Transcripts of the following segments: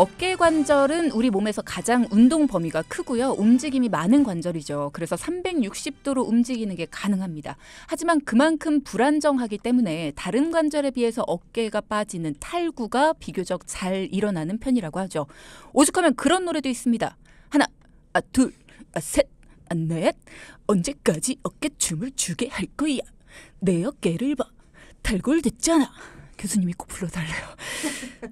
어깨 관절은 우리 몸에서 가장 운동 범위가 크고요. 움직임이 많은 관절이죠. 그래서 360도로 움직이는 게 가능합니다. 하지만 그만큼 불안정하기 때문에 다른 관절에 비해서 어깨가 빠지는 탈구가 비교적 잘 일어나는 편이라고 하죠. 오죽하면 그런 노래도 있습니다. 하나, 둘, 셋, 넷. 언제까지 어깨춤을 추게 할 거야. 내 어깨를 봐. 탈골됐잖아. 교수님이 꼭 불러달래요.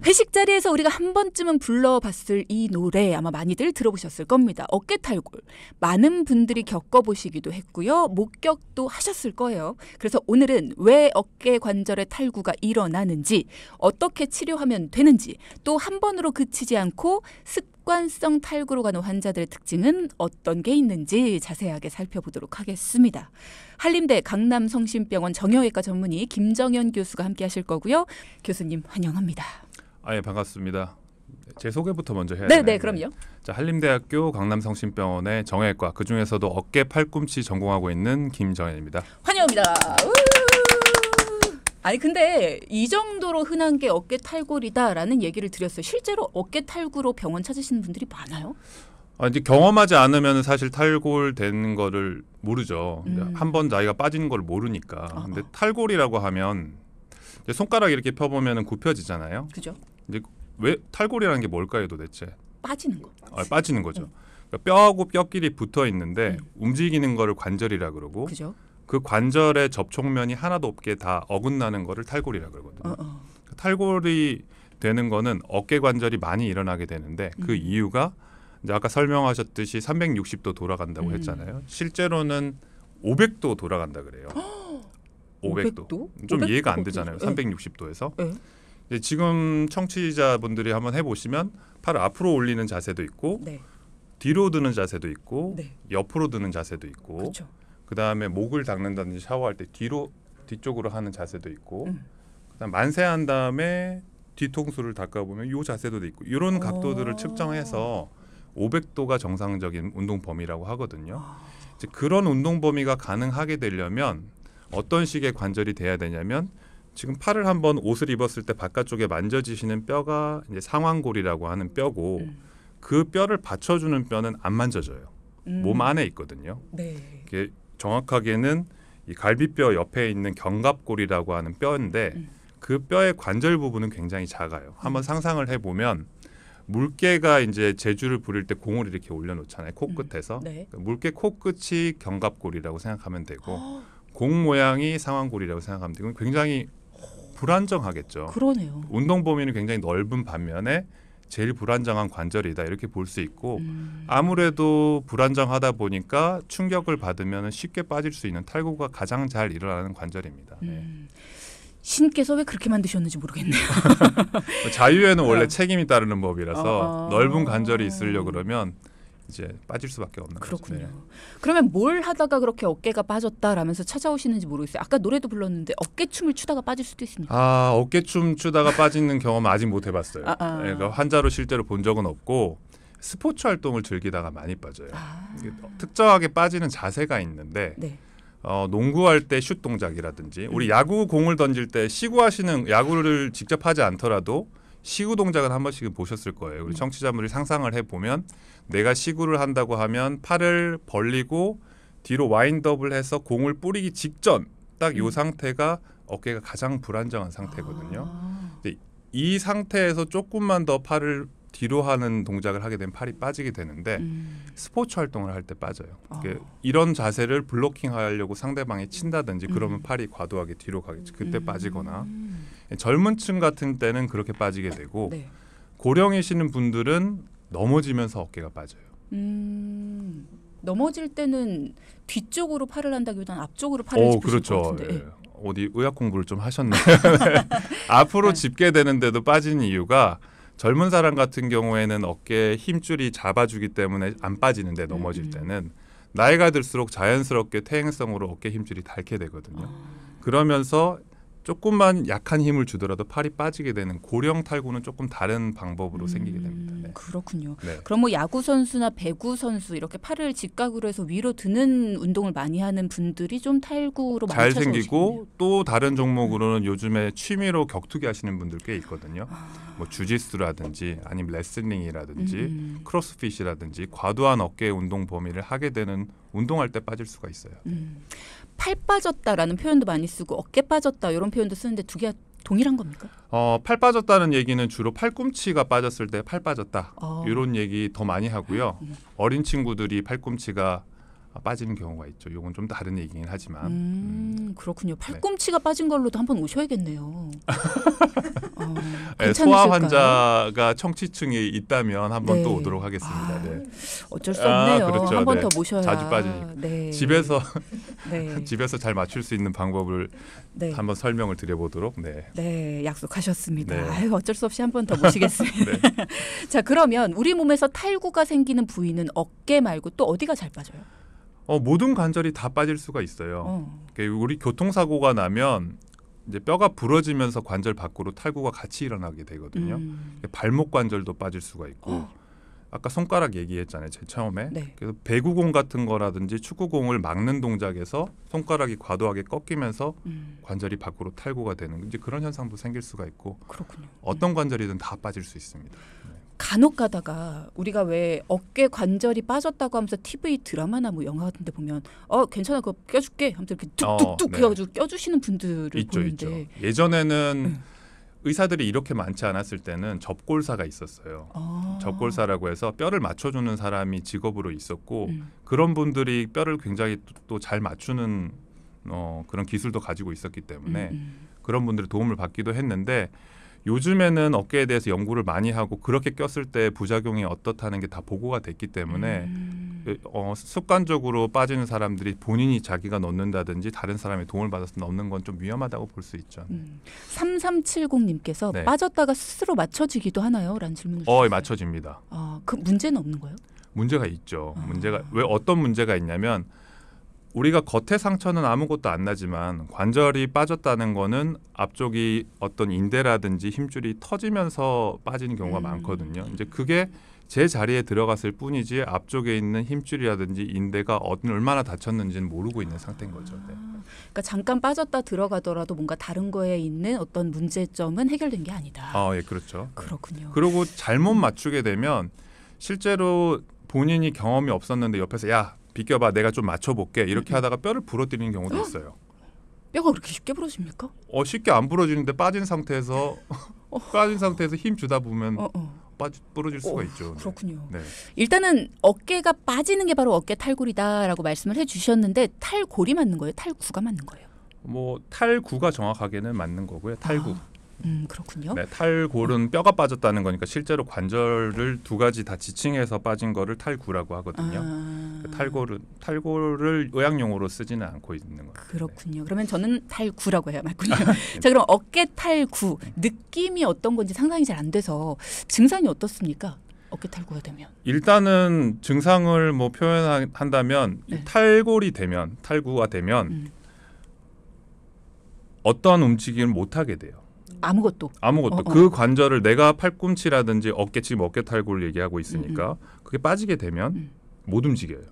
회식 자리에서 우리가 한 번쯤은 불러봤을 이 노래 아마 많이들 들어보셨을 겁니다. 어깨 탈골. 많은 분들이 겪어보시기도 했고요. 목격도 하셨을 거예요. 그래서 오늘은 왜 어깨 관절의 탈구가 일어나는지, 어떻게 치료하면 되는지, 또 한 번으로 그치지 않고 습관성 탈구로 가는 환자들의 특징은 어떤 게 있는지 자세하게 살펴보도록 하겠습니다. 한림대 강남성심병원 정형외과 전문의 김정현 교수가 함께 하실 거고요. 교수님 환영합니다. 예, 반갑습니다. 제 소개부터 먼저 해야 되나요? 네, 그럼요. 자, 한림대학교 강남성심병원의 정형외과, 그중에서도 어깨 팔꿈치 전공하고 있는 김정현입니다. 환영합니다. 아니 근데 이 정도로 흔한 게 어깨 탈골이다라는 얘기를 드렸어요. 실제로 어깨 탈구로 병원 찾으시는 분들이 많아요? 이제 경험하지 않으면 사실 탈골된 거를 모르죠. 한 번 나이가 빠지는 걸 모르니까. 근데 탈골이라고 하면 이제 손가락 이렇게 펴보면 굽혀지잖아요. 그죠? 이제 왜 탈골이라는 게 뭘까요, 도대체? 빠지는 거. 빠지는 거죠. 그러니까 뼈하고 뼈끼리 붙어 있는데 움직이는 거를 관절이라 그러고, 그죠? 그 관절의 접촉면이 하나도 없게 다 어긋나는 거를 탈골이라 그러거든요. 탈골이 되는 거는 어깨 관절이 많이 일어나게 되는데 그 이유가 이제 아까 설명하셨듯이 360도 돌아간다고 했잖아요. 실제로는 500도 돌아간다 그래요. 500도? 좀 500도? 이해가 안 되잖아요. 360도에서. 지금 청취자분들이 한번 해보시면 팔을 앞으로 올리는 자세도 있고, 네. 뒤로 드는 자세도 있고, 네. 옆으로 드는 자세도 있고, 그렇죠. 그다음에 목을 닦는다든지 샤워할 때 뒤쪽으로 하는 자세도 있고, 그다음 만세한 다음에 뒤통수를 닦아보면 이 자세도 있고, 이런 각도들을 측정해서 500도가 정상적인 운동 범위라고 하거든요. 이제 그런 운동 범위가 가능하게 되려면 어떤 식의 관절이 돼야 되냐면, 지금 팔을 한번 옷을 입었을 때 바깥쪽에 만져지시는 뼈가 이제 상완골이라고 하는 뼈고, 그 뼈를 받쳐주는 뼈는 안 만져져요. 몸 안에 있거든요. 네. 이게 정확하게는 이 갈비뼈 옆에 있는 견갑골이라고 하는 뼈인데 그 뼈의 관절 부분은 굉장히 작아요. 한번 상상을 해보면 물개가 이제 제주를 부릴 때 공을 이렇게 올려놓잖아요. 코끝에서. 네. 물개 코끝이 견갑골이라고 생각하면 되고 공 모양이 상완골이라고 생각하면 되고, 굉장히 불안정하겠죠. 그러네요. 운동 범위는 굉장히 넓은 반면에 제일 불안정한 관절이다, 이렇게 볼 수 있고, 아무래도 불안정하다 보니까 충격을 받으면 쉽게 빠질 수 있는 탈구가 가장 잘 일어나는 관절입니다. 네. 신께서 왜 그렇게 만드셨는지 모르겠네요. 자유에는 원래 책임이 따르는 법이라서 넓은 관절이 있으려 그러면 이제 빠질 수밖에 없는 거죠. 그렇군요. 네. 그러면 뭘 하다가 그렇게 어깨가 빠졌다라면서 찾아오시는지 모르겠어요. 아까 노래도 불렀는데 어깨춤을 추다가 빠질 수도 있습니다. 어깨춤 추다가 빠지는 경험은 아직 못 해봤어요. 네, 그러니까 환자로 실제로 본 적은 없고, 스포츠 활동을 즐기다가 많이 빠져요. 특정하게 빠지는 자세가 있는데, 네. 농구할 때 슛 동작이라든지, 우리 야구 공을 던질 때 시구하시는, 야구를 직접 하지 않더라도 시구 동작은 한 번씩은 보셨을 거예요. 우리 청취자분들이 상상을 해보면, 내가 시구를 한다고 하면 팔을 벌리고 뒤로 와인드업을 해서 공을 뿌리기 직전 딱 이 상태가 어깨가 가장 불안정한 상태거든요. 이 상태에서 조금만 더 팔을 뒤로 하는 동작을 하게 되면 팔이 빠지게 되는데 스포츠 활동을 할 때 빠져요. 이런 자세를 블로킹하려고 상대방이 친다든지 그러면 팔이 과도하게 뒤로 가겠죠. 그때 빠지거나, 젊은 층 같은 때는 그렇게 빠지게 되고, 네. 고령이시는 분들은 넘어지면서 어깨가 빠져요. 넘어질 때는 뒤쪽으로 팔을 한다기보다는 앞쪽으로 팔을 짚으실 그렇죠. 것 같은데. 예. 어디 의학 공부를 좀 하셨나요? 앞으로 짚게 되는데도 빠지는 이유가, 젊은 사람 같은 경우에는 어깨 힘줄이 잡아주기 때문에 안 빠지는데, 넘어질 때는 나이가 들수록 자연스럽게 퇴행성으로 어깨 힘줄이 닳게 되거든요. 그러면서 조금만 약한 힘을 주더라도 팔이 빠지게 되는 고령 탈구는 조금 다른 방법으로 생기게 됩니다. 네. 그렇군요. 네. 그럼 뭐 야구 선수나 배구 선수 이렇게 팔을 직각으로 해서 위로 드는 운동을 많이 하는 분들이 좀 탈구로 많이 잘 찾아오시겠네요. 생기고 또 다른 종목으로는 요즘에 취미로 격투기 하시는 분들 꽤 있거든요. 뭐 주짓수라든지 아니면 레슬링이라든지 크로스핏이라든지 과도한 어깨 운동 범위를 하게 되는 운동할 때 빠질 수가 있어요. 팔 빠졌다라는 표현도 많이 쓰고 어깨 빠졌다 이런 표현도 쓰는데 두 개가 동일한 겁니까? 팔 빠졌다는 얘기는 주로 팔꿈치가 빠졌을 때 팔 빠졌다 어. 이런 얘기 더 많이 하고요. 어린 친구들이 팔꿈치가 빠지는 경우가 있죠. 이건 좀 다른 얘기긴 하지만 그렇군요. 팔꿈치가 빠진 걸로도 한번 오셔야겠네요. 네, 괜찮으실까요? 소아 환자가 청취층이 있다면 한번 네. 또 오도록 하겠습니다. 네. 어쩔 수 없네요. 그렇죠. 한 번 네. 더 모셔야. 자주 빠지니까. 네. 집에서 네. 집에서 잘 맞출 수 있는 방법을 네. 한번 설명을 드려보도록. 네, 약속하셨습니다. 네. 아유, 어쩔 수 없이 한 번 더 모시겠습니다. 네. 자, 그러면 우리 몸에서 탈구가 생기는 부위는 어깨 말고 또 어디가 잘 빠져요? 모든 관절이 다 빠질 수가 있어요. 우리 교통사고가 나면 이제 뼈가 부러지면서 관절 밖으로 탈구가 같이 일어나게 되거든요. 발목 관절도 빠질 수가 있고 아까 손가락 얘기했잖아요. 제 처음에. 네. 그래서 배구공 같은 거라든지 축구공을 막는 동작에서 손가락이 과도하게 꺾이면서 관절이 밖으로 탈구가 되는 이제 그런 현상도 생길 수가 있고 그렇군요. 어떤 관절이든 다 빠질 수 있습니다. 간혹 가다가 우리가 왜 어깨 관절이 빠졌다고 하면서 TV 드라마나 뭐 영화 같은 데 보면 괜찮아 그거 껴줄게 하면서 이렇게 뚝뚝뚝 네. 해가지고 껴주시는 분들을 있죠. 보는데 예전에는 의사들이 이렇게 많지 않았을 때는 접골사가 있었어요. 접골사라고 해서 뼈를 맞춰주는 사람이 직업으로 있었고 그런 분들이 뼈를 굉장히 또 잘 맞추는 그런 기술도 가지고 있었기 때문에 그런 분들의 도움을 받기도 했는데 요즘에는 어깨에 대해서 연구를 많이 하고 그렇게 꼈을 때 부작용이 어떻다는 게 다 보고가 됐기 때문에 습관적으로 빠지는 사람들이 본인이 자기가 넣는다든지 다른 사람의 도움을 받아서 넣는 건 좀 위험하다고 볼 수 있죠. 3370님께서 네. 빠졌다가 스스로 맞춰지기도 하나요? 라는 질문을 주셨어요. 맞춰집니다. 그 문제는 없는 거예요? 문제가 있죠. 문제가 왜 어떤 문제가 있냐면 우리가 겉에 상처는 아무것도 안 나지만 관절이 빠졌다는 거는 앞쪽이 어떤 인대라든지 힘줄이 터지면서 빠지는 경우가 많거든요. 이제 그게 제 자리에 들어갔을 뿐이지 앞쪽에 있는 힘줄이라든지 인대가 얼마나 다쳤는지는 모르고 있는 상태인 거죠. 네. 그러니까 잠깐 빠졌다 들어가더라도 뭔가 다른 거에 있는 어떤 문제점은 해결된 게 아니다. 예, 그렇죠. 그렇군요. 그리고 잘못 맞추게 되면 실제로 본인이 경험이 없었는데 옆에서 야 비껴봐 내가 좀 맞춰볼게 이렇게 하다가 뼈를 부러뜨리는 경우도 있어요. 뼈가 그렇게 쉽게 부러집니까? 쉽게 안 부러지는데 빠진 상태에서 힘 주다 보면 부러질 수가 있죠. 네. 그렇군요. 네. 일단은 어깨가 빠지는 게 바로 어깨 탈골이다라고 말씀을 해주셨는데 탈골이 맞는 거예요? 탈구가 맞는 거예요? 탈구가 정확하게는 맞는 거고요. 탈구. 그렇군요. 네, 탈골은 뼈가 빠졌다는 거니까 실제로 관절을 두 가지 다 지칭해서 빠진 거를 탈구라고 하거든요. 탈골을 의학용어로 쓰지는 않고 있는 거예요. 그렇군요. 그러면 저는 탈구라고 해야 맞군요. 자, 그럼 어깨 탈구 느낌이 어떤 건지 상상이 잘 안 돼서 증상이 어떻습니까? 어깨 탈구가 되면 일단은 증상을 표현한다면 네. 탈구가 되면 어떠한 움직임을 못 하게 돼요. 아무것도. 그 관절을 내가 팔꿈치라든지 지금 어깨 탈구를 얘기하고 있으니까 그게 빠지게 되면 못 움직여요.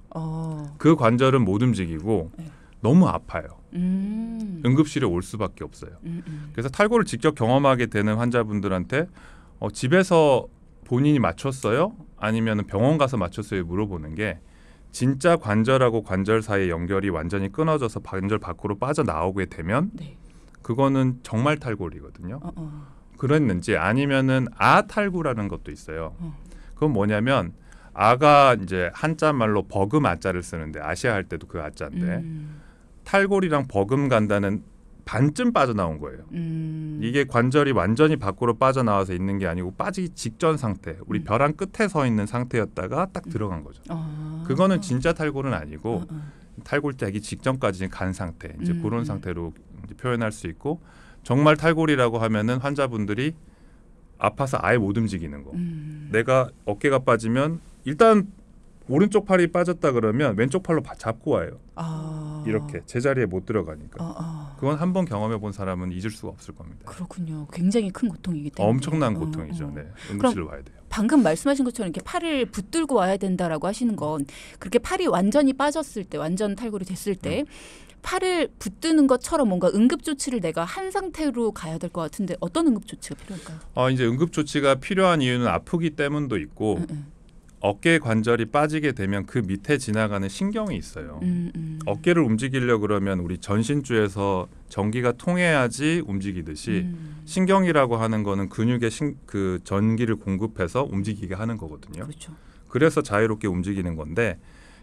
그 관절은 못 움직이고 네. 너무 아파요. 응급실에 올 수밖에 없어요. 그래서 탈구를 직접 경험하게 되는 환자분들한테 집에서 본인이 맞췄어요? 아니면 병원 가서 맞췄어요? 물어보는 게 진짜 관절하고 관절 사이의 연결이 완전히 끊어져서 관절 밖으로 빠져나오게 되면 네. 그거는 정말 탈골이거든요. 그랬는지 아니면은 탈구라는 것도 있어요. 그건 뭐냐면 아가 이제 한자 말로 버금 아자를 쓰는데 아시아 할 때도 그 아자인데 탈골이랑 버금 간다는 반쯤 빠져나온 거예요. 이게 관절이 완전히 밖으로 빠져나와서 있는 게 아니고 빠지기 직전 상태, 우리 벼랑 끝에 서 있는 상태였다가 딱 들어간 거죠. 그거는 진짜 탈골은 아니고 탈골되기 직전까지 간 상태, 이제 그런 상태로 이제 표현할 수 있고 정말 탈골이라고 하면은 환자분들이 아파서 아예 못 움직이는 거. 내가 어깨가 빠지면 일단 오른쪽 팔이 빠졌다 그러면 왼쪽 팔로 잡고 와요. 이렇게 제자리에 못 들어가니까. 그건 한번 경험해 본 사람은 잊을 수가 없을 겁니다. 그렇군요. 굉장히 큰 고통이기 때문에. 엄청난 고통이죠. 네. 응급실로 와야 돼요. 방금 말씀하신 것처럼 이렇게 팔을 붙들고 와야 된다라고 하시는 건 그렇게 팔이 완전히 빠졌을 때, 완전 탈골이 됐을 때 팔을 붙드는 것처럼 뭔가 응급조치를 내가 한 상태로 가야 될 것 같은데 어떤 응급조치가 필요할까요? 이제 응급조치가 필요한 이유는 아프기 때문도 있고 어깨 관절이 빠지게 되면 그 밑에 지나가는 신경이 있어요. 어깨를 움직이려고 그러면 우리 전신주에서 전기가 통해야지 움직이듯이 신경이라고 하는 거는 근육에 그 전기를 공급해서 움직이게 하는 거거든요. 그렇죠. 그래서 자유롭게 움직이는 건데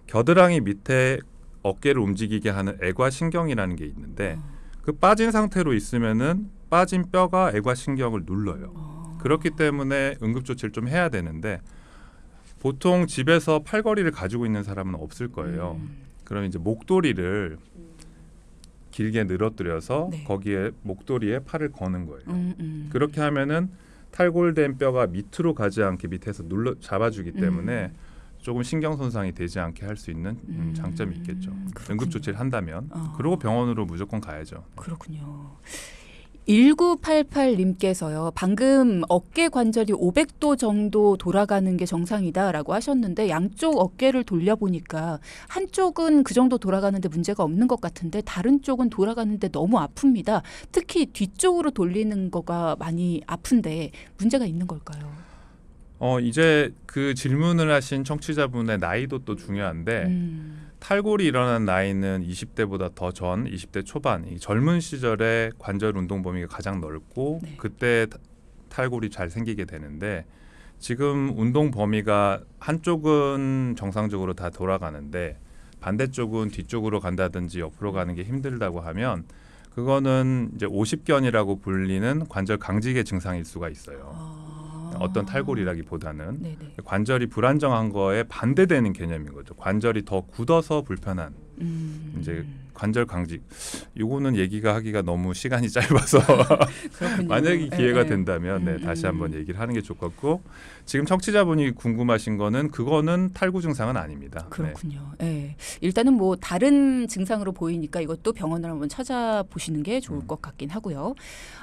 겨드랑이 밑에 어깨를 움직이게 하는 애과신경이라는 게 있는데 그 빠진 상태로 있으면은 빠진 뼈가 애과신경을 눌러요. 그렇기 때문에 응급조치를 좀 해야 되는데 보통 집에서 팔걸이를 가지고 있는 사람은 없을 거예요. 그럼 이제 목도리를 길게 늘어뜨려서 네. 거기에 목도리에 팔을 거는 거예요. 그렇게 하면은 탈골된 뼈가 밑으로 가지 않게 밑에서 잡아주기 때문에 조금 신경 손상이 되지 않게 할 수 있는 장점이 있겠죠. 그렇군요. 응급조치를 한다면. 그리고 병원으로 무조건 가야죠. 그렇군요. 1988님께서요. 방금 어깨 관절이 500도 정도 돌아가는 게 정상이다라고 하셨는데 양쪽 어깨를 돌려보니까 한쪽은 그 정도 돌아가는데 문제가 없는 것 같은데 다른 쪽은 돌아가는데 너무 아픕니다. 특히 뒤쪽으로 돌리는 거가 많이 아픈데 문제가 있는 걸까요? 이제 그 질문을 하신 청취자분의 나이도 또 중요한데 탈골이 일어난 나이는 20대보다 더 전, 20대 초반, 이 젊은 시절에 관절 운동 범위가 가장 넓고 네. 그때 탈골이 잘 생기게 되는데 지금 운동 범위가 한쪽은 정상적으로 다 돌아가는데 반대쪽은 뒤쪽으로 간다든지 옆으로 가는 게 힘들다고 하면 그거는 이제 50견이라고 불리는 관절 강직의 증상일 수가 있어요. 어떤 탈골이라기보다는 네네. 관절이 불안정한 거에 반대되는 개념인 거죠. 관절이 더 굳어서 불편한 이제 관절 강직. 요거는 얘기가 하기가 너무 시간이 짧아서 만약에 기회가 된다면 다시 한번 얘기를 하는 게 좋을 것 같고 지금 청취자분이 궁금하신 거는 그거는 탈구 증상은 아닙니다. 그렇군요. 네. 일단은 뭐 다른 증상으로 보이니까 이것도 병원을 한번 찾아보시는 게 좋을 것 같긴 하고요.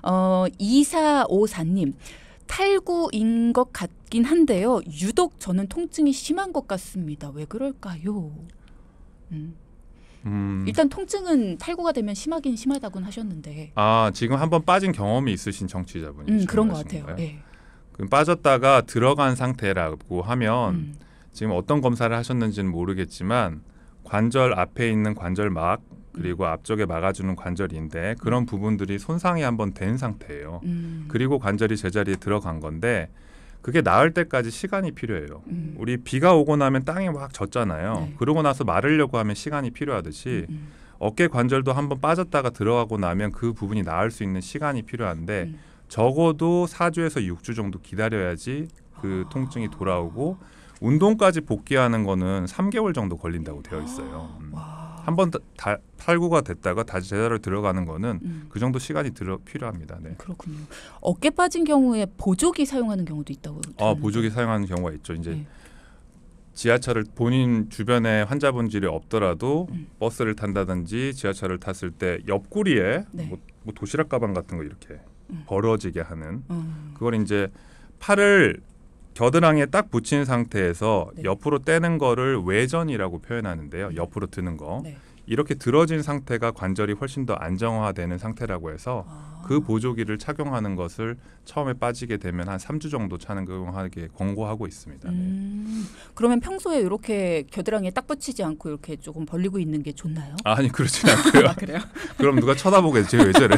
2454님. 탈구인 것 같긴 한데요. 유독 저는 통증이 심한 것 같습니다. 왜 그럴까요? 일단 통증은 탈구가 되면 심하긴 심하다고는 하셨는데. 지금 한번 빠진 경험이 있으신 청취자분이신 그런 것 같아요. 네. 그럼 빠졌다가 들어간 상태라고 하면 지금 어떤 검사를 하셨는지는 모르겠지만 관절 앞에 있는 관절막 그리고 앞쪽에 막아주는 관절인데 그런 부분들이 손상이 한번 된 상태예요. 그리고 관절이 제자리에 들어간 건데 그게 나을 때까지 시간이 필요해요. 우리 비가 오고 나면 땅이 막 젖잖아요. 네. 그러고 나서 마르려고 하면 시간이 필요하듯이 어깨 관절도 한번 빠졌다가 들어가고 나면 그 부분이 나을 수 있는 시간이 필요한데 적어도 4주에서 6주 정도 기다려야지 그 통증이 돌아오고 운동까지 복귀하는 거는 3개월 정도 걸린다고 되어 있어요. 한번 탈구가 됐다가 다시 제자리로 들어가는 거는 그 정도 시간이 필요합니다. 네. 그렇군요. 어깨 빠진 경우에 보조기 사용하는 경우도 있다고. 보조기 사용하는 경우가 있죠. 이제 지하철을 본인 주변에 환자분들이 없더라도 버스를 탄다든지 지하철을 탔을 때 옆구리에 뭐 도시락 가방 같은 거 이렇게 벌어지게 하는 그걸 이제 팔을 겨드랑이에 딱 붙인 상태에서 옆으로 떼는 거를 외전이라고 표현하는데요. 옆으로 드는 거. 이렇게 들어진 상태가 관절이 훨씬 더 안정화되는 상태라고 해서 그 보조기를 착용하는 것을 처음에 빠지게 되면 한 3주 정도 착용하게 권고하고 있습니다. 그러면 평소에 이렇게 겨드랑이에 딱 붙이지 않고 이렇게 조금 벌리고 있는 게 좋나요? 아니 그렇진 않고요. 그래요? 그럼 누가 쳐다보겠지. 쟤 왜 저래?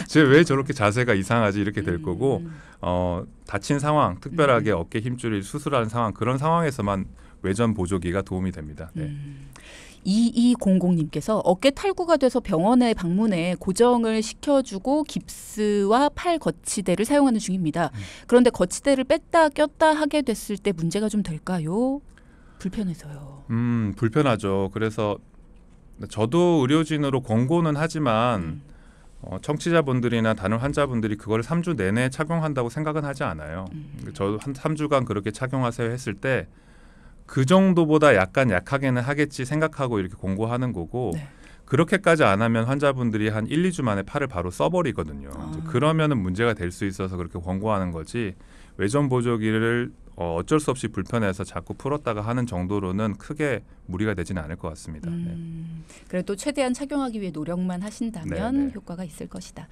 쟤 왜 저렇게 자세가 이상하지? 이렇게 될 거고 다친 상황, 특별하게 어깨 힘줄을 수술하는 상황 그런 상황에서만 외전 보조기가 도움이 됩니다. 네. 2200님께서 어깨 탈구가 돼서 병원에 방문해 고정을 시켜주고 깁스와 팔 거치대를 사용하는 중입니다. 그런데 거치대를 뺐다 꼈다 하게 됐을 때 문제가 좀 될까요? 불편해서요. 불편하죠. 그래서 저도 의료진으로 권고는 하지만 청취자분들이나 다른 환자분들이 그걸 3주 내내 착용한다고 생각은 하지 않아요. 저도 한 3주간 그렇게 착용하세요 했을 때 그 정도보다 약간 약하게는 하겠지 생각하고 이렇게 공고하는 거고 네. 그렇게까지 안 하면 환자분들이 한 1, 2주 만에 팔을 바로 써버리거든요. 이제 그러면은 문제가 될 수 있어서 그렇게 권고하는 거지 외전 보조기를 어쩔 수 없이 불편해서 자꾸 풀었다가 하는 정도로는 크게 무리가 되지는 않을 것 같습니다. 네. 그래도 최대한 착용하기 위해 노력만 하신다면 네, 네. 효과가 있을 것이다.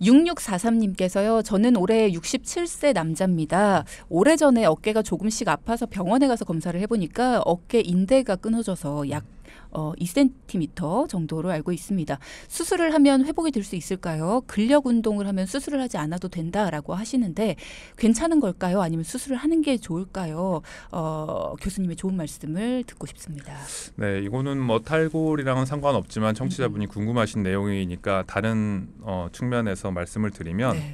6643님께서요. 저는 올해 67세 남자입니다. 오래전에 어깨가 조금씩 아파서 병원에 가서 검사를 해보니까 어깨 인대가 끊어져서 약 2cm 정도로 알고 있습니다. 수술을 하면 회복이 될 수 있을까요? 근력 운동을 하면 수술을 하지 않아도 된다라고 하시는데 괜찮은 걸까요? 아니면 수술을 하는 게 좋을까요? 교수님의 좋은 말씀을 듣고 싶습니다. 네, 이거는 뭐 탈골이랑은 상관없지만 청취자분이 궁금하신 내용이니까 다른 측면에서 말씀을 드리면 네.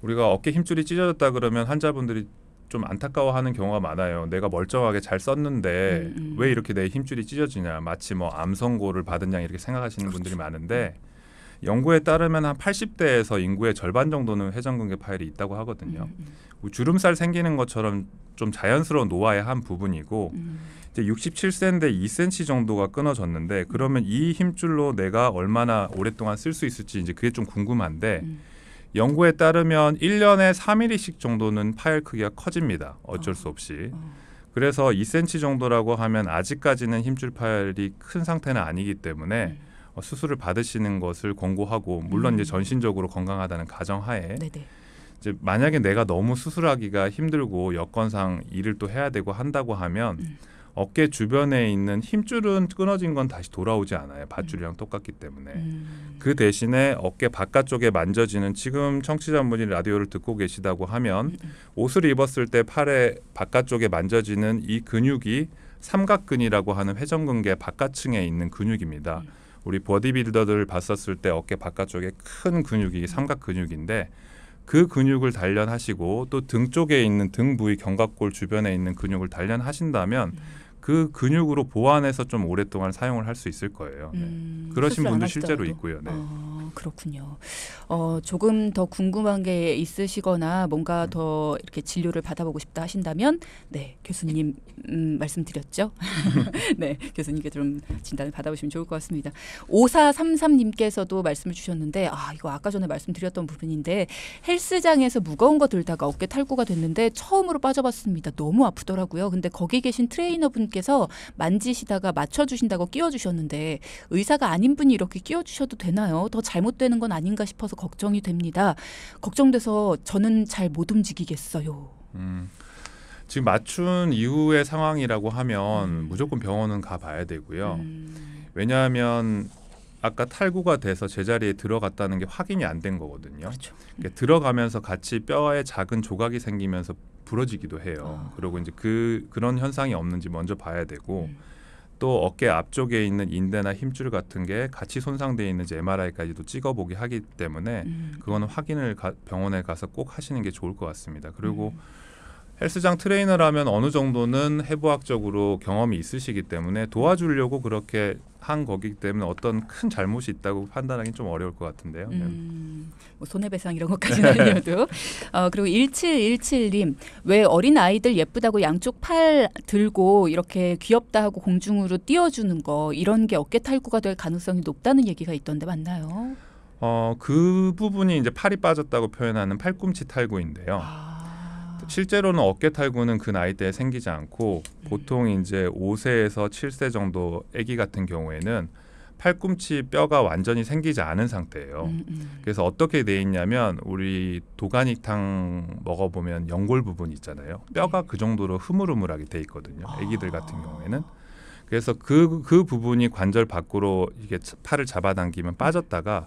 우리가 어깨 힘줄이 찢어졌다 그러면 환자분들이 좀 안타까워하는 경우가 많아요. 내가 멀쩡하게 잘 썼는데 왜 이렇게 내 힘줄이 찢어지냐. 마치 뭐 암선고를 받은 양 이렇게 생각하시는 분들이 많은데 연구에 따르면 한 80대에서 인구의 절반 정도는 회전근개 파열이 있다고 하거든요. 주름살 생기는 것처럼 좀 자연스러운 노화의 한 부분이고 이제 67세인데 2cm 정도가 끊어졌는데 그러면 이 힘줄로 내가 얼마나 오랫동안 쓸 수 있을지 이제 그게 좀 궁금한데 연구에 따르면 1년에 3mm씩 정도는 파열 크기가 커집니다. 어쩔 수 없이. 그래서 2cm 정도라고 하면 아직까지는 힘줄 파열이 큰 상태는 아니기 때문에 수술을 받으시는 것을 권고하고 물론 이제 전신적으로 건강하다는 가정하에 이제 만약에 내가 너무 수술하기가 힘들고 여건상 일을 또 해야 되고 한다고 하면 어깨 주변에 있는 힘줄은 끊어진 건 다시 돌아오지 않아요. 밧줄이랑 똑같기 때문에. 그 대신에 어깨 바깥쪽에 만져지는 지금 청취자분이 라디오를 듣고 계시다고 하면 옷을 입었을 때 팔의 바깥쪽에 만져지는 이 근육이 삼각근이라고 하는 회전근개 바깥층에 있는 근육입니다. 우리 보디빌더들 봤었을 때 어깨 바깥쪽에 큰 근육이 삼각 근육인데 그 근육을 단련하시고 또 등 쪽에 있는 등 부위 견갑골 주변에 있는 근육을 단련하신다면 그 근육으로 보완해서 좀 오랫동안 사용을 할 수 있을 거예요. 네. 그러신 분도 실제로 있고요. 네. 그렇군요. 조금 더 궁금한 게 있으시거나 뭔가 더 이렇게 진료를 받아보고 싶다 하신다면 네, 교수님 말씀드렸죠? 네, 교수님께 좀 진단을 받아보시면 좋을 것 같습니다. 5433님께서도 말씀을 주셨는데 이거 아까 전에 말씀드렸던 부분인데 헬스장에서 무거운 거 들다가 어깨 탈구가 됐는데 처음으로 빠져봤습니다. 너무 아프더라고요. 근데 거기 계신 트레이너분께서 만지시다가 맞춰주신다고 끼워주셨는데 의사가 아닌 분이 이렇게 끼워주셔도 되나요? 더 잘못되는 건 아닌가 싶어서 걱정이 됩니다. 걱정돼서 저는 잘 못 움직이겠어요. 지금 맞춘 이후의 상황이라고 하면 무조건 병원은 가봐야 되고요. 왜냐하면 아까 탈구가 돼서 제자리에 들어갔다는 게 확인이 안 된 거거든요. 그렇죠. 그러니까 들어가면서 같이 뼈에 작은 조각이 생기면서 부러지기도 해요. 그리고 이제 그런 현상이 없는지 먼저 봐야 되고 또 어깨 앞쪽에 있는 인대나 힘줄 같은 게 같이 손상되어 있는지 MRI까지도 찍어보기 하기 때문에 그거는 확인을 병원에 가서 꼭 하시는 게 좋을 것 같습니다. 그리고 헬스장 트레이너라면 어느 정도는 해부학적으로 경험이 있으시기 때문에 도와주려고 그렇게 한 거기 때문에 어떤 큰 잘못이 있다고 판단하기는 좀 어려울 것 같은데요. 뭐 손해배상 이런 것까지는 아니어도 그리고 1717님 왜 어린 아이들 예쁘다고 양쪽 팔 들고 이렇게 귀엽다 하고 공중으로 띄워주는 거 이런 게 어깨 탈구가 될 가능성이 높다는 얘기가 있던데 맞나요? 그 부분이 이제 팔이 빠졌다고 표현하는 팔꿈치 탈구인데요. 실제로는 어깨 탈구는 그 나이 때에 생기지 않고 보통 이제 5세에서 7세 정도 아기 같은 경우에는 팔꿈치 뼈가 완전히 생기지 않은 상태예요. 그래서 어떻게 돼 있냐면 우리 도가니탕 먹어보면 연골 부분 있잖아요. 뼈가 그 정도로 흐물흐물하게 돼 있거든요. 아기들 같은 경우에는. 그래서 그 부분이 관절 밖으로 이게 팔을 잡아당기면 빠졌다가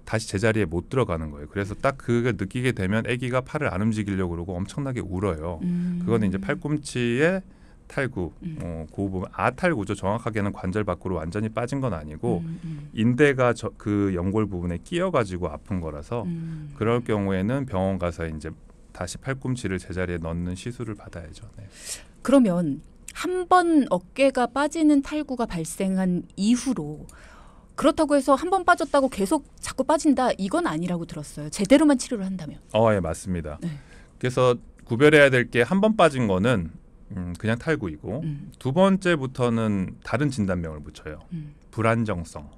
다시 제자리에 못 들어가는 거예요. 그래서 딱 그걸 느끼게 되면 아기가 팔을 안 움직이려고 그러고 엄청나게 울어요. 그거는 이제 팔꿈치의 탈구, 그 부분 아탈구죠. 정확하게는 관절 밖으로 완전히 빠진 건 아니고 인대가 그 연골 부분에 끼어가지고 아픈 거라서 그럴 경우에는 병원 가서 이제 다시 팔꿈치를 제자리에 넣는 시술을 받아야죠. 네. 그러면 한 번 어깨가 빠지는 탈구가 발생한 이후로 그렇다고 해서 한 번 빠졌다고 계속 자꾸 빠진다 이건 아니라고 들었어요. 제대로만 치료를 한다면. 예, 맞습니다. 네. 그래서 구별해야 될 게 한 번 빠진 거는 그냥 탈구이고 두 번째부터는 다른 진단명을 붙여요. 불안정성,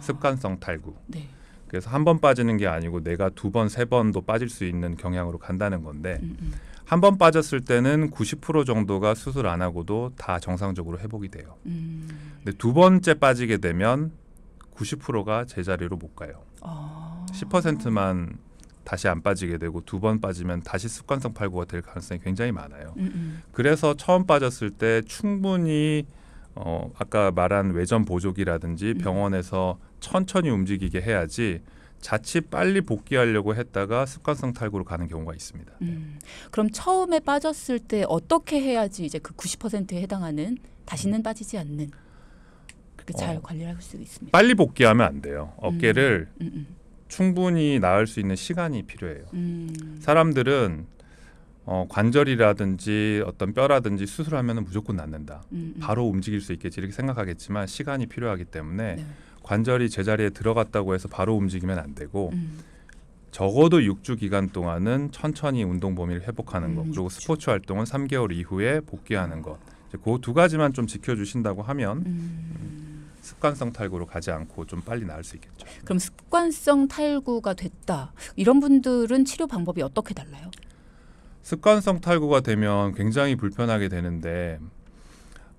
습관성 탈구. 네. 그래서 한 번 빠지는 게 아니고 내가 두 번, 세 번도 빠질 수 있는 경향으로 간다는 건데 한 번 빠졌을 때는 90% 정도가 수술 안 하고도 다 정상적으로 회복이 돼요. 근데 두 번째 빠지게 되면 90%가 제자리로 못 가요. 10%만 다시 안 빠지게 되고 두 번 빠지면 다시 습관성 탈구가 될 가능성이 굉장히 많아요. 그래서 처음 빠졌을 때 충분히 아까 말한 외전 보조기라든지 병원에서 천천히 움직이게 해야지 자칫 빨리 복귀하려고 했다가 습관성 탈구로 가는 경우가 있습니다. 그럼 처음에 빠졌을 때 어떻게 해야지 이제 그 90%에 해당하는 다시는 빠지지 않는 그렇게 잘 관리를 할 수 있습니다. 빨리 복귀하면 안 돼요. 어깨를 충분히 나을 수 있는 시간이 필요해요. 사람들은 관절이라든지 어떤 뼈라든지 수술하면 무조건 낫는다. 바로 움직일 수 있겠지 이렇게 생각하겠지만 시간이 필요하기 때문에 네. 관절이 제자리에 들어갔다고 해서 바로 움직이면 안 되고 적어도 6주 기간 동안은 천천히 운동 범위를 회복하는 것 그리고 스포츠 활동은 3개월 이후에 복귀하는 것 그 두 가지만 좀 지켜주신다고 하면 습관성 탈구로 가지 않고 좀 빨리 나을 수 있겠죠. 그럼 습관성 탈구가 됐다. 이런 분들은 치료 방법이 어떻게 달라요? 습관성 탈구가 되면 굉장히 불편하게 되는데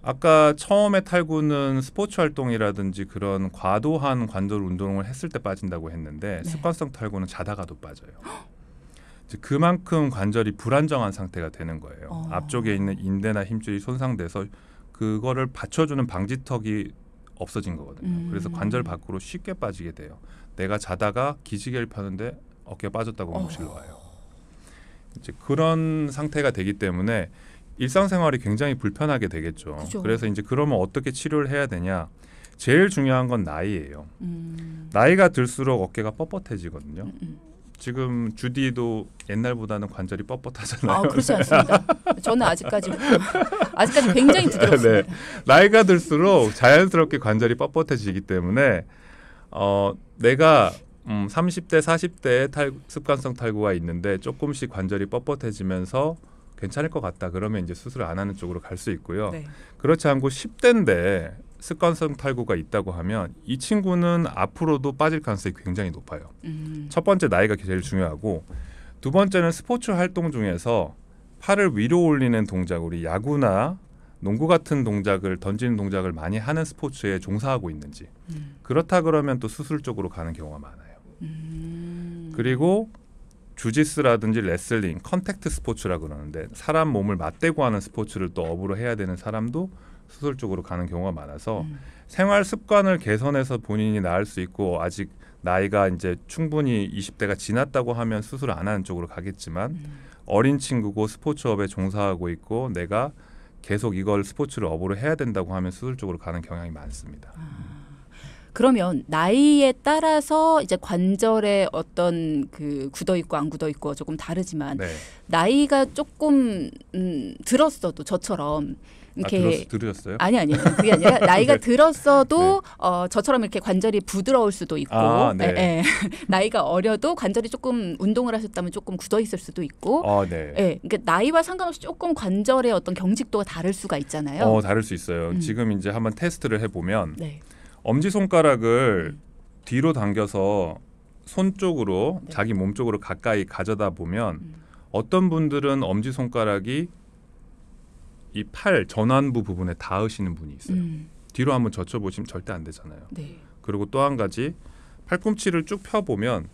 아까 처음에 탈구는 스포츠 활동이라든지 그런 과도한 관절 운동을 했을 때 빠진다고 했는데 네. 습관성 탈구는 자다가도 빠져요. 이제 그만큼 관절이 불안정한 상태가 되는 거예요. 앞쪽에 있는 인대나 힘줄이 손상돼서 그거를 받쳐주는 방지턱이 없어진 거거든요. 그래서 관절 밖으로 쉽게 빠지게 돼요. 내가 자다가 기지개를 펴는데 어깨가 빠졌다고 응급실로 와요. 이제 그런 상태가 되기 때문에 일상생활이 굉장히 불편하게 되겠죠. 그죠. 그래서 이제 그러면 어떻게 치료를 해야 되냐? 제일 중요한 건 나이예요. 나이가 들수록 어깨가 뻣뻣해지거든요. 지금 주디도 옛날보다는 관절이 뻣뻣하잖아요. 그렇지 않습니다. 저는 아직까지 굉장히 부드럽습니다. 네. 나이가 들수록 자연스럽게 관절이 뻣뻣해지기 때문에 내가 30대, 40대에 습관성 탈구가 있는데 조금씩 관절이 뻣뻣해지면서 괜찮을 것 같다. 그러면 이제 수술을 안 하는 쪽으로 갈 수 있고요. 네. 그렇지 않고 10대인데 습관성 탈구가 있다고 하면 이 친구는 앞으로도 빠질 가능성이 굉장히 높아요. 첫 번째 나이가 제일 중요하고 두 번째는 스포츠 활동 중에서 팔을 위로 올리는 동작, 우리 야구나 농구 같은 동작을 던지는 동작을 많이 하는 스포츠에 종사하고 있는지 그렇다 그러면 또 수술 쪽으로 가는 경우가 많아요. 그리고 주짓수라든지 레슬링, 컨택트 스포츠라 그러는데 사람 몸을 맞대고 하는 스포츠를 또 업으로 해야 되는 사람도 수술 쪽으로 가는 경우가 많아서 생활 습관을 개선해서 본인이 나을 수 있고 아직 나이가 이제 충분히 20대가 지났다고 하면 수술 안 하는 쪽으로 가겠지만 어린 친구고 스포츠업에 종사하고 있고 내가 계속 이걸 스포츠를 업으로 해야 된다고 하면 수술 쪽으로 가는 경향이 많습니다. 그러면 나이에 따라서 이제 관절에 어떤 그 굳어 있고 안 굳어 있고 조금 다르지만 네. 나이가 조금 들었어도 저처럼 이렇게 들으셨어요? 아니 그게 아니라 나이가 들었어도 저처럼 이렇게 관절이 부드러울 수도 있고 네. 나이가 어려도 관절이 조금 운동을 하셨다면 조금 굳어 있을 수도 있고 네. 그러니까 나이와 상관없이 조금 관절의 어떤 경직도가 다를 수가 있잖아요. 다를 수 있어요. 지금 이제 한번 테스트를 해보면 네. 엄지 손가락을 뒤로 당겨서 손 쪽으로 자기 몸 쪽으로 가까이 가져다 보면 어떤 분들은 엄지 손가락이 이 팔 전완부 부분에 닿으시는 분이 있어요. 뒤로 한번 젖혀보시면 절대 안 되잖아요. 네. 그리고 또 한 가지 팔꿈치를 쭉 펴보면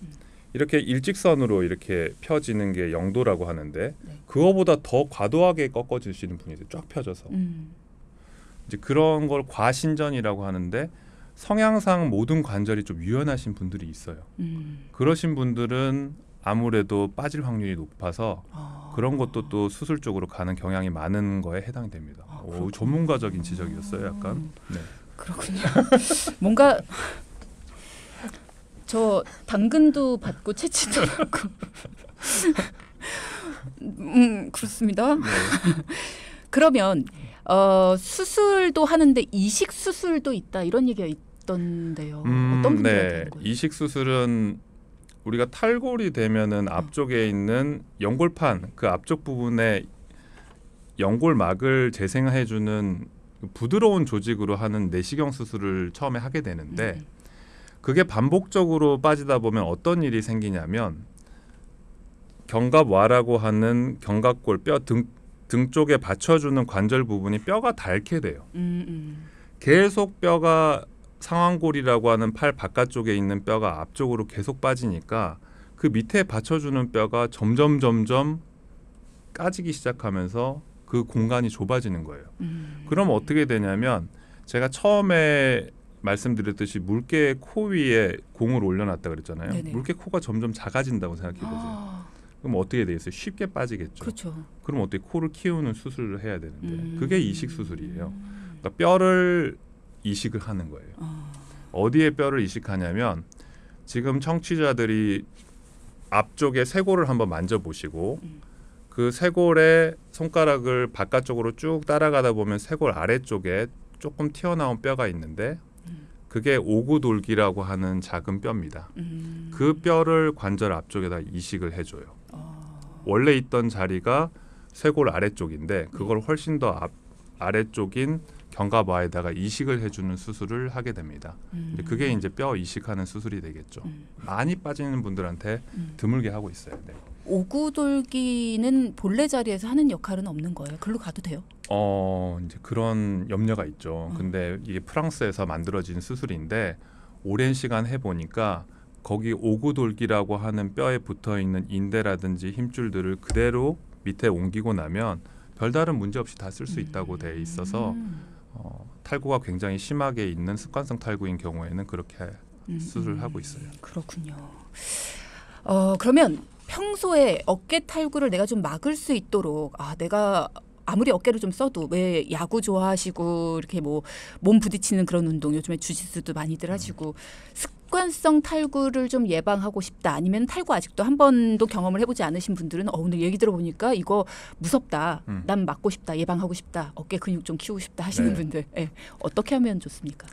이렇게 일직선으로 이렇게 펴지는 게 영도라고 하는데 그거보다 더 과도하게 꺾어주시는 분이 있어요. 쫙 펴져서. 이제 그런 걸 과신전이라고 하는데 성향상 모든 관절이 좀 유연하신 분들이 있어요. 그러신 분들은 아무래도 빠질 확률이 높아서 그런 것도 또 수술 쪽으로 가는 경향이 많은 거에 해당이 됩니다. 전문가적인 지적이었어요, 약간. 네. 그렇군요. 뭔가 저 당근도 받고 채취도 받고 그렇습니다. 네. 그러면 수술도 하는데 이식 수술도 있다 이런 얘기가 있던데요. 어떤 분들한테 하는 거예요? 이식 수술은 우리가 탈골이 되면은 앞쪽에 있는 연골판 그 앞쪽 부분에 연골막을 재생해주는 부드러운 조직으로 하는 내시경 수술을 처음에 하게 되는데 그게 반복적으로 빠지다 보면 어떤 일이 생기냐면 견갑와라고 하는 견갑골 뼈 등 쪽에 받쳐주는 관절 부분이 뼈가 닳게 돼요. 계속 뼈가 상완골이라고 하는 팔 바깥쪽에 있는 뼈가 앞쪽으로 계속 빠지니까 그 밑에 받쳐주는 뼈가 점점 까지기 시작하면서 그 공간이 좁아지는 거예요. 그럼 어떻게 되냐면 제가 처음에 말씀드렸듯이 물개 코 위에 공을 올려놨다 그랬잖아요. 네네. 물개 코가 점점 작아진다고 생각해 보세요. 그럼 어떻게 되겠어요? 쉽게 빠지겠죠. 그렇죠. 그럼 어떻게 코를 키우는 수술을 해야 되는데 그게 이식 수술이에요. 그러니까 뼈를 이식을 하는 거예요. 어디에 뼈를 이식하냐면 지금 청취자들이 앞쪽에 쇄골을 한번 만져보시고 그 쇄골의 손가락을 바깥쪽으로 쭉 따라가다 보면 쇄골 아래쪽에 조금 튀어나온 뼈가 있는데 그게 오구돌기라고 하는 작은 뼈입니다. 그 뼈를 관절 앞쪽에다 이식을 해줘요. 원래 있던 자리가 쇄골 아래쪽인데 그걸 훨씬 더 아래쪽인 견갑와에다가 이식을 해주는 수술을 하게 됩니다. 그게 이제 뼈 이식하는 수술이 되겠죠. 많이 빠지는 분들한테 드물게 하고 있어요. 네. 오구돌기는 본래 자리에서 하는 역할은 없는 거예요? 글로 가도 돼요? 이제 그런 염려가 있죠. 근데 이게 프랑스에서 만들어진 수술인데 오랜 시간 해보니까 거기 오구돌기라고 하는 뼈에 붙어 있는 인대라든지 힘줄들을 그대로 밑에 옮기고 나면 별다른 문제 없이 다 쓸 수 있다고 돼 있어서 탈구가 굉장히 심하게 있는 습관성 탈구인 경우에는 그렇게 수술을 하고 있어요. 그렇군요. 그러면 평소에 어깨 탈구를 내가 좀 막을 수 있도록 내가 아무리 어깨를 좀 써도 왜 야구 좋아하시고 이렇게 뭐 몸 부딪히는 그런 운동 요즘에 주짓수도 많이들 하시고 습관성 탈구를 좀 예방하고 싶다 아니면 탈구 아직도 한 번도 경험을 해보지 않으신 분들은 오늘 얘기 들어보니까 이거 무섭다 난 막고 싶다 예방하고 싶다 어깨 근육 좀 키우고 싶다 하시는 네. 분들 어떻게 하면 좋습니까?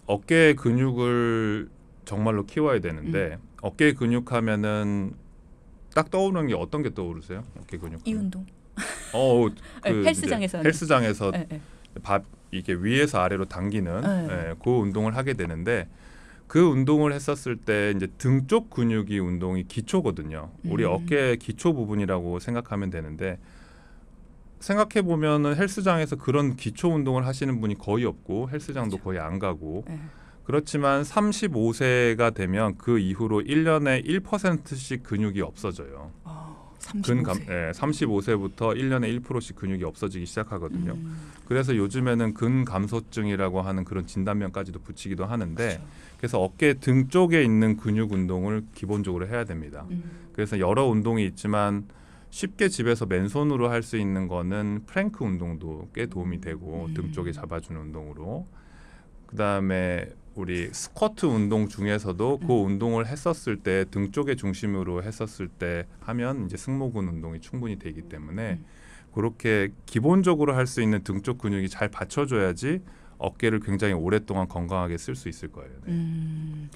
어깨 근육을 정말로 키워야 되는데 어깨 근육 하면은 딱 떠오르는 게 어떤 게 떠오르세요? 어깨 근육 이 운동 헬스장에서 네. 이게 위에서 아래로 당기는 네. 그 운동을 하게 되는데 그 운동을 했었을 때 이제 등 쪽 근육이 운동이 기초거든요. 우리 어깨 기초 부분이라고 생각하면 되는데 생각해 보면은 헬스장에서 그런 기초 운동을 하시는 분이 거의 없고 헬스장도 그렇죠. 거의 안 가고 네. 그렇지만 35세가 되면 그 이후로 1년에 1%씩 근육이 없어져요. 35세. 35세부터 1년에 1%씩 근육이 없어지기 시작하거든요. 그래서 요즘에는 근감소증이라고 하는 그런 진단명까지도 붙이기도 하는데 그렇죠. 그래서 어깨 등 쪽에 있는 근육 운동을 기본적으로 해야 됩니다. 그래서 여러 운동이 있지만 쉽게 집에서 맨손으로 할 수 있는 거는 프랭크 운동도 꽤 도움이 되고 등 쪽에 잡아주는 운동으로 그다음에 우리 스쿼트 운동 중에서도 그 운동을 했었을 때 등 쪽에 중심으로 했었을 때 하면 이제 승모근 운동이 충분히 되기 때문에 그렇게 기본적으로 할 수 있는 등 쪽 근육이 잘 받쳐줘야지 어깨를 굉장히 오랫동안 건강하게 쓸 수 있을 거예요. 네.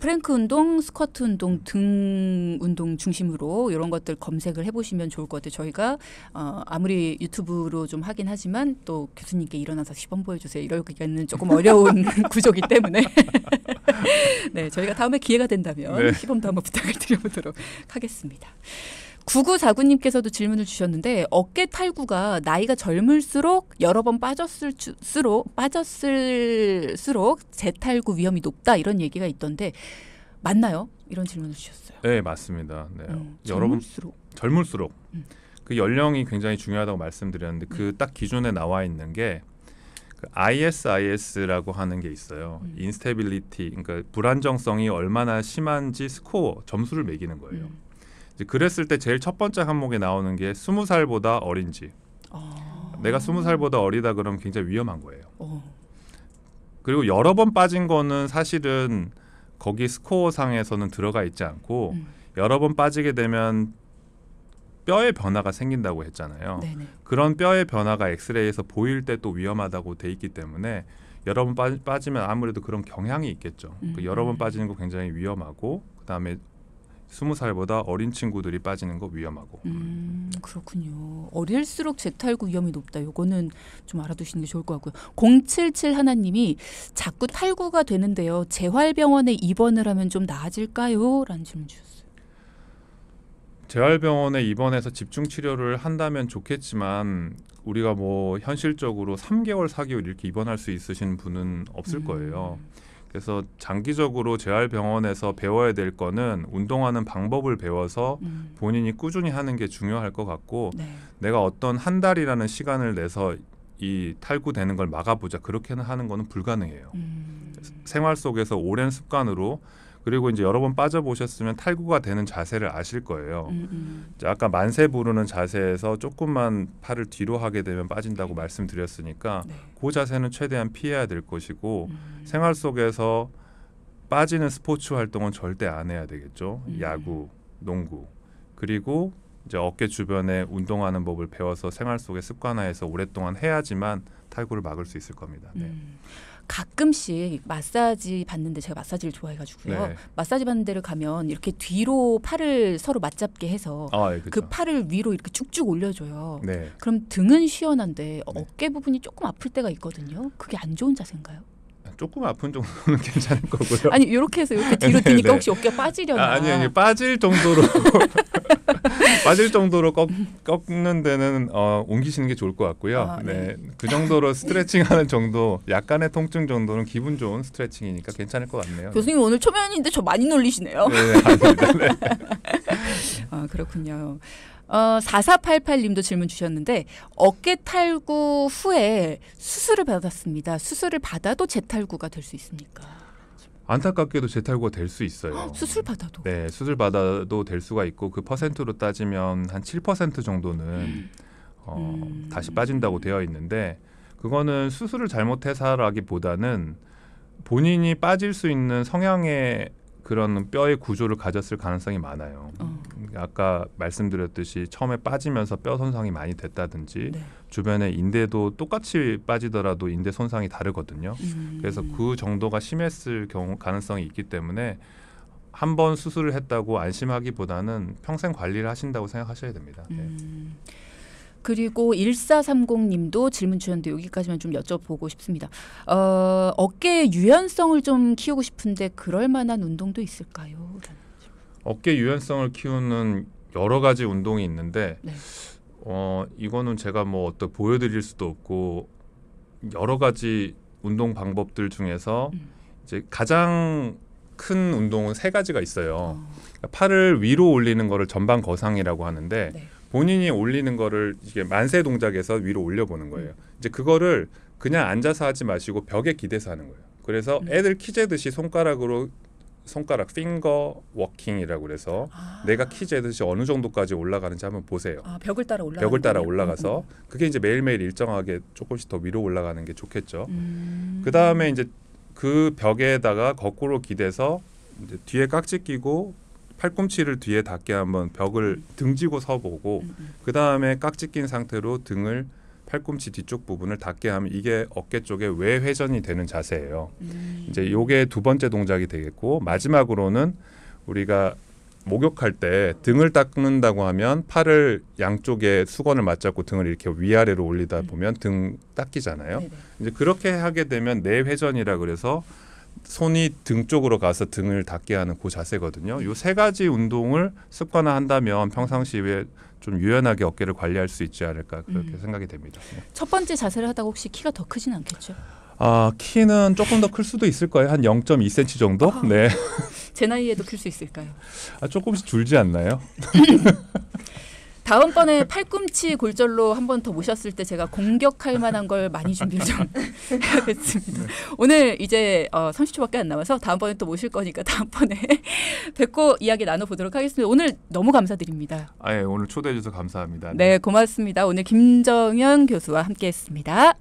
프랭크 운동, 스쿼트 운동, 등 운동 중심으로 이런 것들 검색을 해보시면 좋을 것 같아요. 저희가 아무리 유튜브로 좀 하긴 하지만 또 교수님께 일어나서 시범 보여주세요. 이러기에는 조금 어려운 구조기 때문에 네, 저희가 다음에 기회가 된다면 네. 시범도 한번 부탁을 드려보도록 하겠습니다. 9949님께서도 질문을 주셨는데 어깨 탈구가 나이가 젊을수록 여러 번 빠졌을수록 재탈구 위험이 높다 이런 얘기가 있던데 맞나요? 이런 질문을 주셨어요. 네, 맞습니다. 네. 젊을수록. 그 연령이 굉장히 중요하다고 말씀드렸는데 그 딱 기준에 나와 있는 게 그 ISIS라고 하는 게 있어요. 인스테빌리티, 그러니까 불안정성이 얼마나 심한지 스코어 점수를 매기는 거예요. 이제 그랬을 때 제일 첫 번째 항목에 나오는 게 20살보다 어린지. 내가 20살보다 어리다 그러면 굉장히 위험한 거예요. 그리고 여러 번 빠진 거는 사실은 거기 스코어 상에서는 들어가 있지 않고 여러 번 빠지게 되면 뼈의 변화가 생긴다고 했잖아요. 네네. 그런 뼈의 변화가 엑스레이에서 보일 때 또 위험하다고 돼 있기 때문에 여러 번 빠지면 아무래도 그런 경향이 있겠죠. 여러 번 빠지는 거 굉장히 위험하고 그다음에 20살보다 어린 친구들이 빠지는 거 위험하고. 그렇군요. 어릴수록 재탈구 위험이 높다. 요거는 좀 알아두시는 게 좋을 것 같고요. 077 하나님이 자꾸 탈구가 되는데요. 재활병원에 입원을 하면 좀 나아질까요? 라는 질문 주셨어요. 재활병원에 입원해서 집중 치료를 한다면 좋겠지만 우리가 뭐 현실적으로 3개월, 4개월 이렇게 입원할 수 있으신 분은 없을 거예요. 그래서 장기적으로 재활병원에서 배워야 될 거는 운동하는 방법을 배워서 본인이 꾸준히 하는 게 중요할 것 같고 네. 내가 어떤 한 달이라는 시간을 내서 이 탈구되는 걸 막아보자 그렇게는 하는 거는 불가능해요. 생활 속에서 오랜 습관으로 그리고 이제 여러 번 빠져보셨으면 탈구가 되는 자세를 아실 거예요. 이제 아까 만세 부르는 자세에서 조금만 팔을 뒤로 하게 되면 빠진다고 말씀드렸으니까 네. 그 자세는 최대한 피해야 될 것이고 생활 속에서 빠지는 스포츠 활동은 절대 안 해야 되겠죠. 야구, 농구 그리고 이제 어깨 주변에 운동하는 법을 배워서 생활 속에 습관화해서 오랫동안 해야지만 탈구를 막을 수 있을 겁니다. 네. 가끔씩 마사지 받는데 제가 마사지를 좋아해가지고요. 네. 마사지 받는 데를 가면 이렇게 뒤로 팔을 서로 맞잡게 해서 예, 그 팔을 위로 이렇게 쭉쭉 올려줘요. 네. 그럼 등은 시원한데 어깨 부분이 조금 아플 때가 있거든요. 그게 안 좋은 자세인가요? 조금 아픈 정도는 괜찮을 거고요. 아니 이렇게 해서 이렇게 뒤로 네, 뛰니까 네. 혹시 어깨가 빠지려나? 아니 빠질 정도로 빠질 정도로 꺾는 데는 옮기시는 게 좋을 것 같고요. 네. 그 정도로 스트레칭하는 정도, 약간의 통증 정도는 기분 좋은 스트레칭이니까 괜찮을 것 같네요. 교수님 오늘 초면인데 저 많이 놀리시네요. 네, 아닙니다. 네. 아 그렇군요. 4488님도 질문 주셨는데 어깨 탈구 후에 수술을 받았습니다. 수술을 받아도 재탈구가 될 수 있습니까? 안타깝게도 재탈구가 될 수 있어요. 수술 받아도? 네, 수술 받아도 될 수가 있고 그 퍼센트로 따지면 한 7% 정도는 다시 빠진다고 되어 있는데 그거는 수술을 잘못해서라기보다는 본인이 빠질 수 있는 성향의 그런 뼈의 구조를 가졌을 가능성이 많아요. 아까 말씀드렸듯이 처음에 빠지면서 뼈 손상이 많이 됐다든지 네. 주변에 인대도 똑같이 빠지더라도 인대 손상이 다르거든요. 그래서 그 정도가 심했을 경우 가능성이 있기 때문에 한 번 수술을 했다고 안심하기보다는 평생 관리를 하신다고 생각하셔야 됩니다. 네. 그리고 1430님도 질문 주셨는데 여기까지만 좀 여쭤보고 싶습니다. 어깨의 유연성을 좀 키우고 싶은데 그럴 만한 운동도 있을까요? 어깨 유연성을 키우는 여러 가지 운동이 있는데 네. 이거는 제가 뭐 어떻게 보여드릴 수도 없고 여러 가지 운동 방법들 중에서 이제 가장 큰 운동은 3가지가 있어요. 팔을 위로 올리는 거를 전방 거상이라고 하는데 네. 본인이 올리는 거를 이게 만세 동작에서 위로 올려보는 거예요. 이제 그거를 그냥 앉아서 하지 마시고 벽에 기대서 하는 거예요. 그래서 애들 키 재듯이 손가락 핑거 워킹이라고 그래서 내가 키 재듯이 어느 정도까지 올라가는지 한번 보세요. 벽을 따라 올라가는 벽을 따라 거네요? 올라가서 그게 이제 매일매일 일정하게 조금씩 더 위로 올라가는 게 좋겠죠. 그 다음에 이제 그 벽에다가 거꾸로 기대서 이제 뒤에 깍지 끼고 팔꿈치를 뒤에 닿게 한번 벽을 등지고 서보고 그 다음에 깍지 낀 상태로 등을 팔꿈치 뒤쪽 부분을 닿게 하면 이게 어깨 쪽에 외회전이 되는 자세예요. 이제 요게 2번째 동작이 되겠고 마지막으로는 우리가 목욕할 때 등을 닦는다고 하면 팔을 양쪽에 수건을 맞잡고 등을 이렇게 위아래로 올리다 보면 등 닦이잖아요. 네네. 이제 그렇게 하게 되면 내회전이라 그래서 손이 등 쪽으로 가서 등을 닿게 하는 그 자세거든요. 요 3가지 운동을 습관화한다면 평상시에 좀 유연하게 어깨를 관리할 수 있지 않을까 그렇게 생각이 됩니다. 네. 첫 번째 자세를 하다가 혹시 키가 더 크진 않겠죠? 키는 조금 더 클 수도 있을 거예요. 한 0.2cm 정도? 네. 제 나이에도 클 수 있을까요? 조금씩 줄지 않나요? 다음번에 팔꿈치 골절로 한 번 더 모셨을 때 제가 공격할 만한 걸 많이 준비를 좀 해야겠습니다. 오늘 이제 30초밖에 안 남아서 다음번에 또 모실 거니까 다음번에 뵙고 이야기 나눠보도록 하겠습니다. 오늘 너무 감사드립니다. 오늘 초대해 주셔서 감사합니다. 네, 고맙습니다. 오늘 김정현 교수와 함께했습니다.